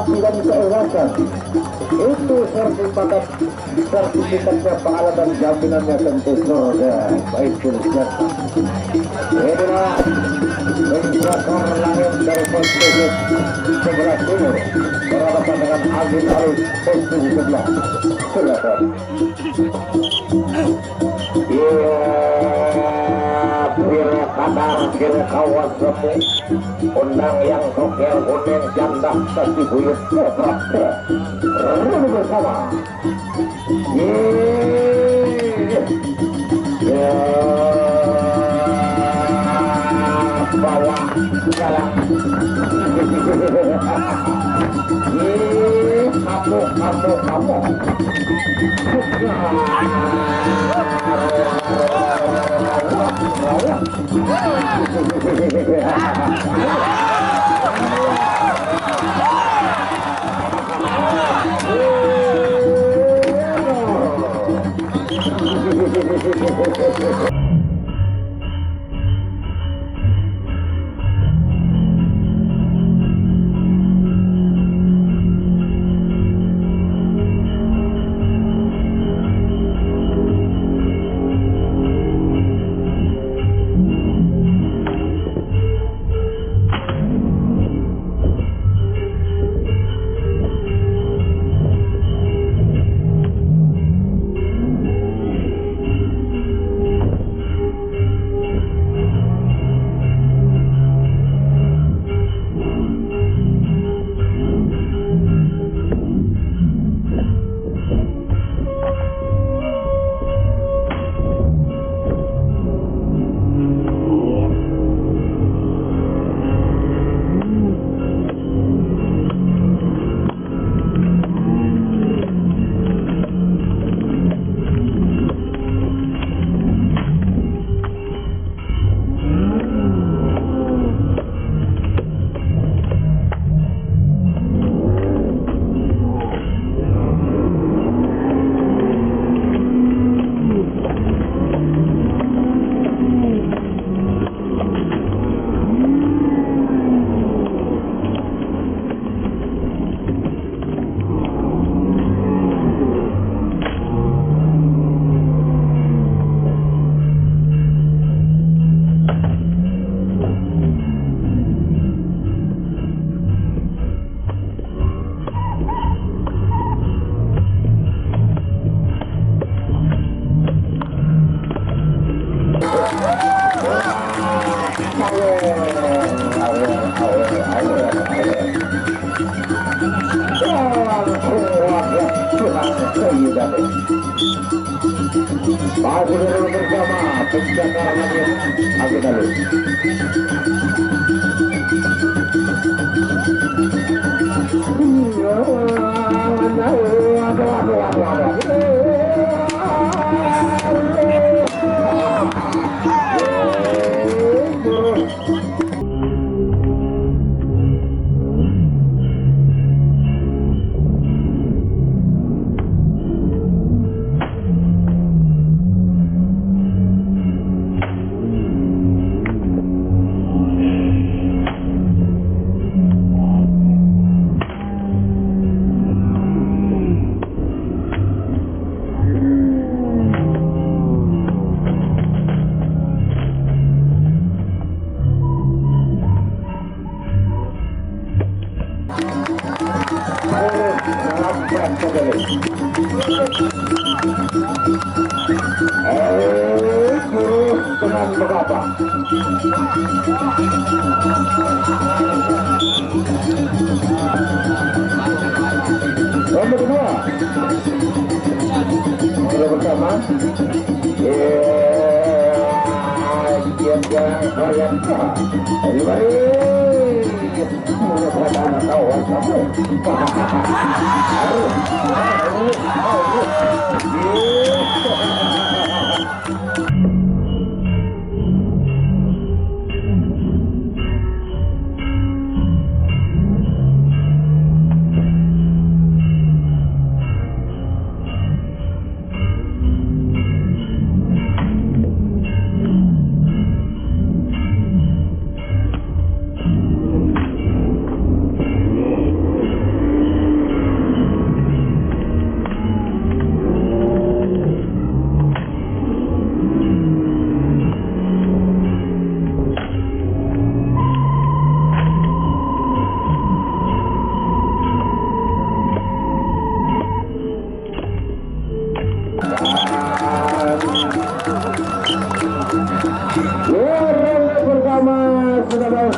hati dan keikhlasan itu sertifikatnya pahala dan jaminannya tentu surga Baitul Jannah. Inilah menjrakar langit dari posisi sebelah timur berhadapan dengan angin alus posisi sebelah selatan. Kira kadar kira kawan sepi undang yang tokel kuning janda kasih buyut ketrakter lalu bersama bawa jalan kamu Maju bersama pencakaran angin alus. Mengapa? Ronde kedua sudah bersama varian pertama sudah mau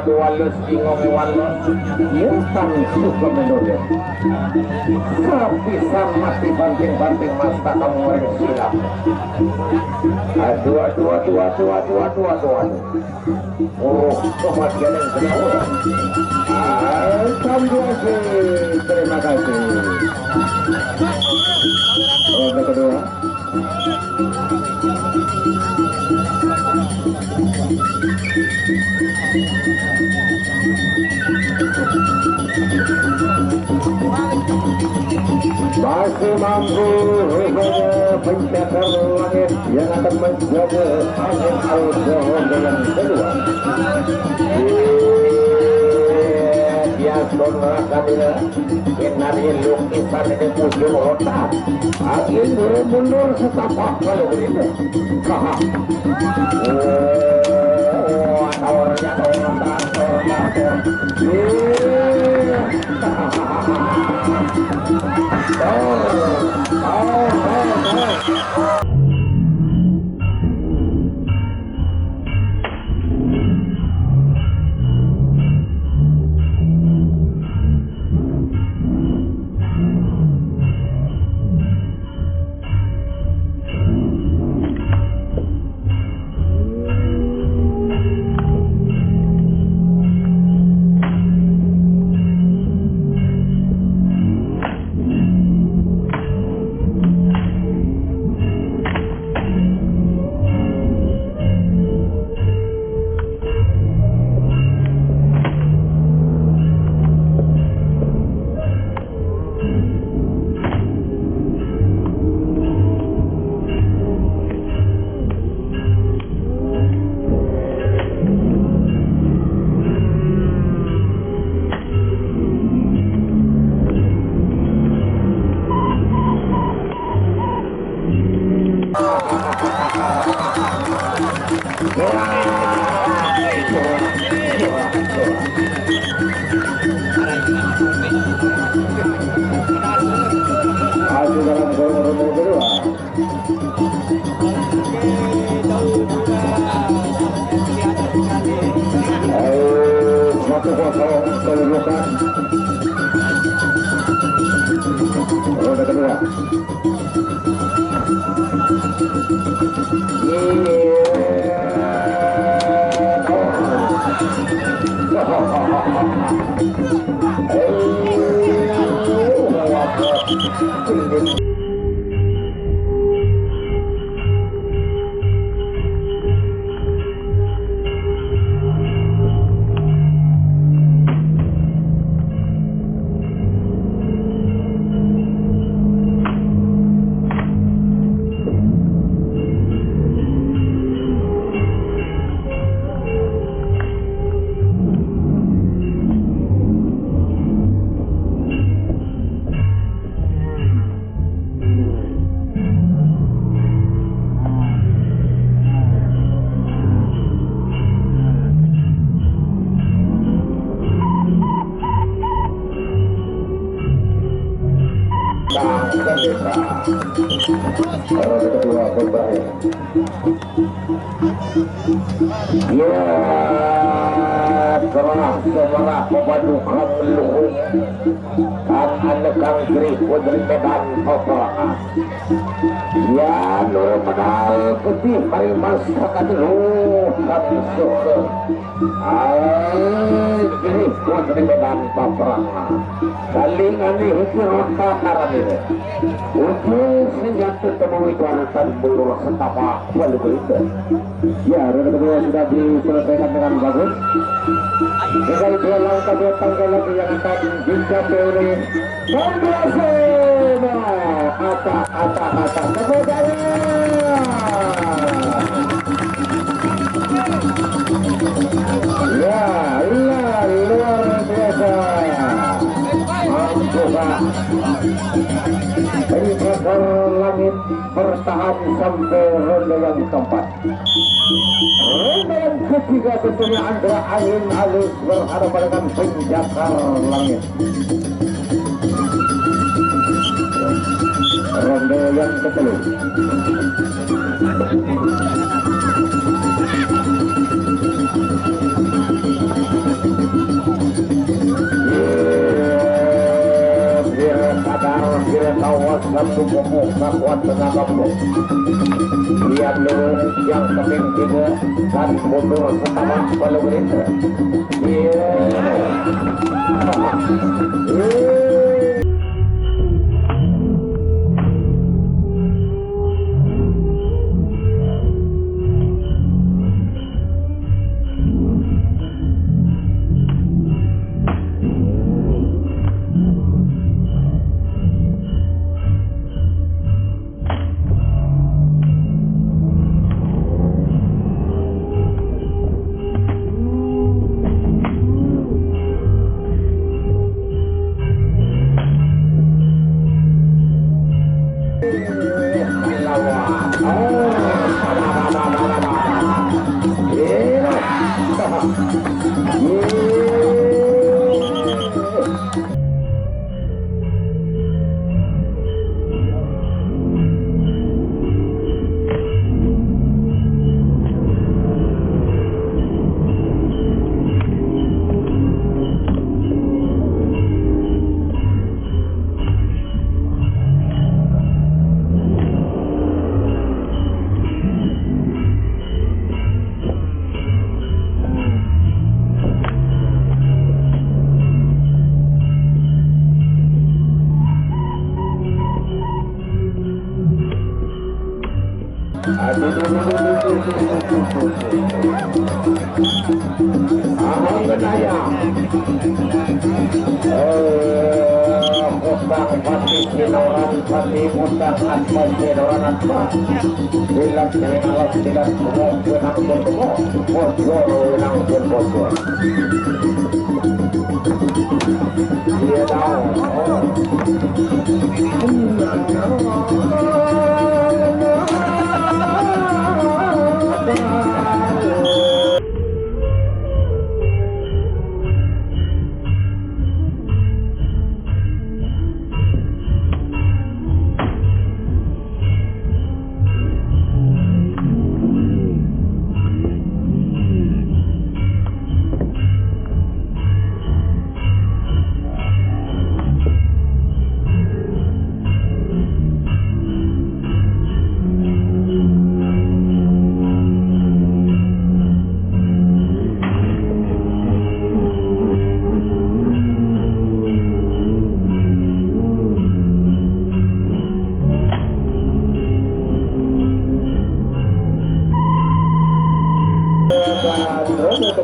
dua lesti ngomewan ya tangsuh kemenurnya sapisan mati banting-banting masta kamu orang silap dua kematian yang kedua terima kasih ronde kedua masih mampu pencakar langit yang akan menjaga angin ronde yang kedua. Biason Rakamila Kenari lukisan di ujung otak angin mundur setapak kalau begitu tawarnya sang pendeta. Ronde kedua berakhir. Ya, semarah pemadukan luhur kan kang kiri putri medan peperangan. Ya, nur medal putih mari masyarakat luhur kami suka. Kiri putri medan peperangan. Kalingan ini rota karami. Untuk senjata temui kawasan peluru setapak balik itu. Ya, ronde kedua sudah diselesaikan dengan bagus. Sekali dua langkah dua tangga lagi yang akan dicapai oleh Pembersama Ata kemudian ya luar biasa Mampuka dari Pasar Langit bertahan sampai ronde yang keempat. Ronde yang ketiga tentunya Andra Angin Alus berhadapan dengan Penjakar Langit. Ronde yang ketujuh. Dia tawas satu pokok kakuat tenaga penuh. Lihat dulu yang keping tiga dan mundur setapak pada berita. Ahang Benaya Mustang Pati Sinoran Pati Mustang Asma Sinoran Asma Bilang Sinoran tidak semua Benang bertemu Bosor Benang berbosor Dia tahu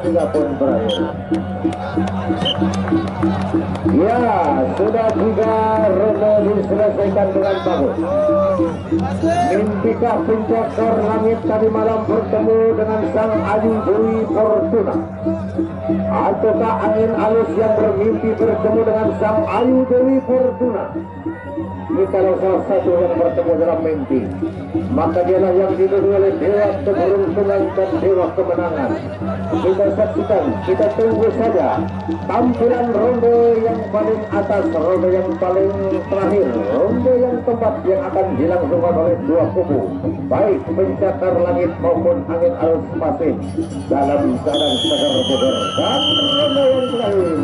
ketiga pun berakhir. Ya, sudah 3 ronde diselesaikan dengan bagus. Mimpikah Penjakar Langit tadi malam bertemu dengan Sang Adi Dwi Fortuna. Ataukah angin alus yang bermimpi bertemu dengan sang Ayu Dewi Fortuna? Kalau salah satu yang bertemu dalam mimpi, maka dialah yang dituduh oleh dewa keberuntungan dan dewa kemenangan. Kita saksikan, kita tunggu saja tampilan ronde yang paling atas, ronde yang paling terakhir, ronde yang keempat yang akan dilangsungkan oleh dua kubu, baik pencakar langit maupun angin alus pasir dalam keadaan segar bugar. Dan ronde yang terakhir,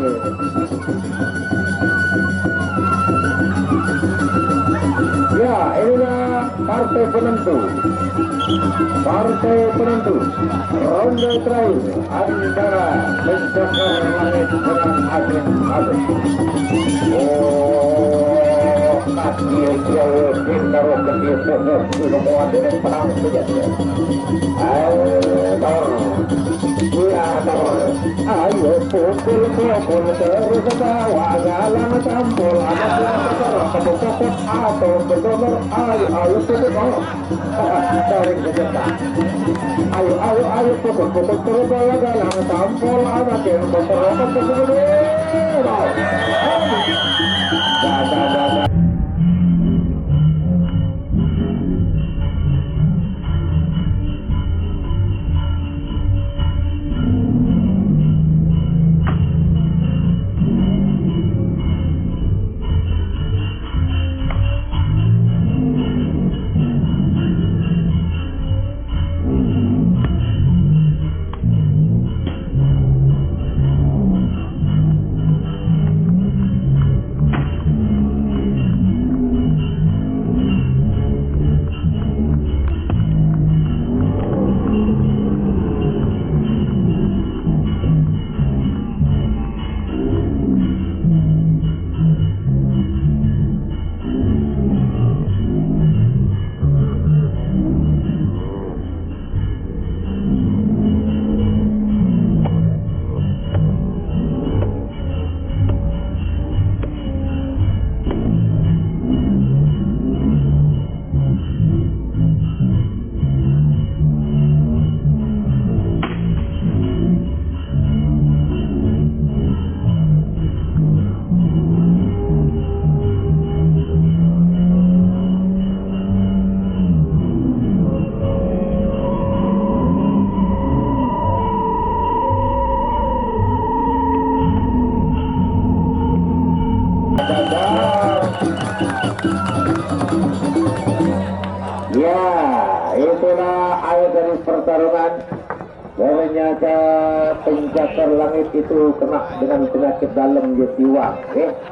ya, inilah partai penentu. Partai penentu ronde terakhir antara pencakar langit dengan angin alus. Oh, kaki jauh pintar kecil sudah mau dengan perang saja. Ayo pukul terus bawa jalan campur anak yang terserah kebukit atau berdonor. Ayo pukul tarik saja. Ayo pukul terus bawa jalan campur anak yang terserah kebukit. Ya, itulah akhir dari pertarungan. Ternyata pencakar langit itu kena dengan penyakit dalam dia jiwa.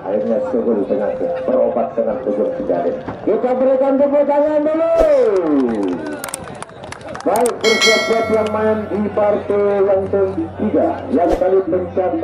Akhirnya subur penyakit, berobat dengan ujung sejarin. Kita berikan tepuk tangan dulu. Baik, bersiap-siap yang main di partai yang ketiga, yang kali pencakar